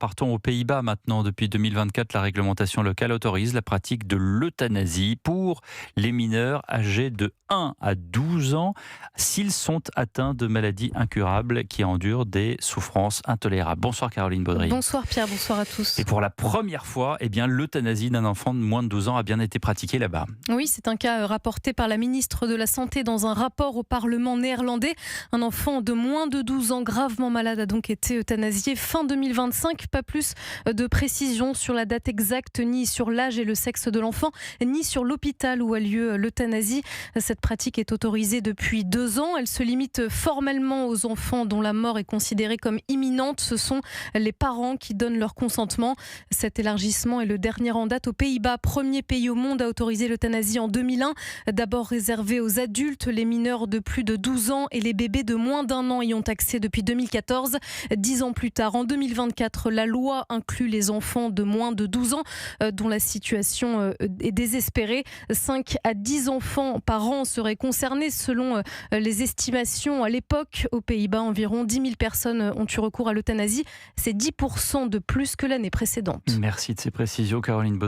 Partons aux Pays-Bas maintenant. Depuis 2024, la réglementation locale autorise la pratique de l'euthanasie pour les mineurs âgés de 1 à 12 ans s'ils sont atteints de maladies incurables qui endurent des souffrances intolérables. Bonsoir Caroline Baudry. Bonsoir Pierre, bonsoir à tous. Et pour la première fois, l'euthanasie d'un enfant de moins de 12 ans a bien été pratiquée là-bas. Oui, c'est un cas rapporté par la ministre de la Santé dans un rapport au Parlement néerlandais. Un enfant de moins de 12 ans gravement malade a donc été euthanasié fin 2025. Pas plus de précision sur la date exacte, ni sur l'âge et le sexe de l'enfant, ni sur l'hôpital où a lieu l'euthanasie. Cette pratique est autorisée depuis 2 ans. Elle se limite formellement aux enfants dont la mort est considérée comme imminente. Ce sont les parents qui donnent leur consentement. Cet élargissement est le dernier en date aux Pays-Bas, premier pays au monde à autoriser l'euthanasie en 2001. D'abord réservé aux adultes, les mineurs de plus de 12 ans et les bébés de moins d'1 an y ont accès depuis 2014. 10 ans plus tard, en 2024, la loi inclut les enfants de moins de 12 ans dont la situation est désespérée. 5 à 10 enfants par an seraient concernés selon les estimations. À l'époque, aux Pays-Bas, environ 10 000 personnes ont eu recours à l'euthanasie. C'est 10% de plus que l'année précédente. Merci de ces précisions Caroline Baudry.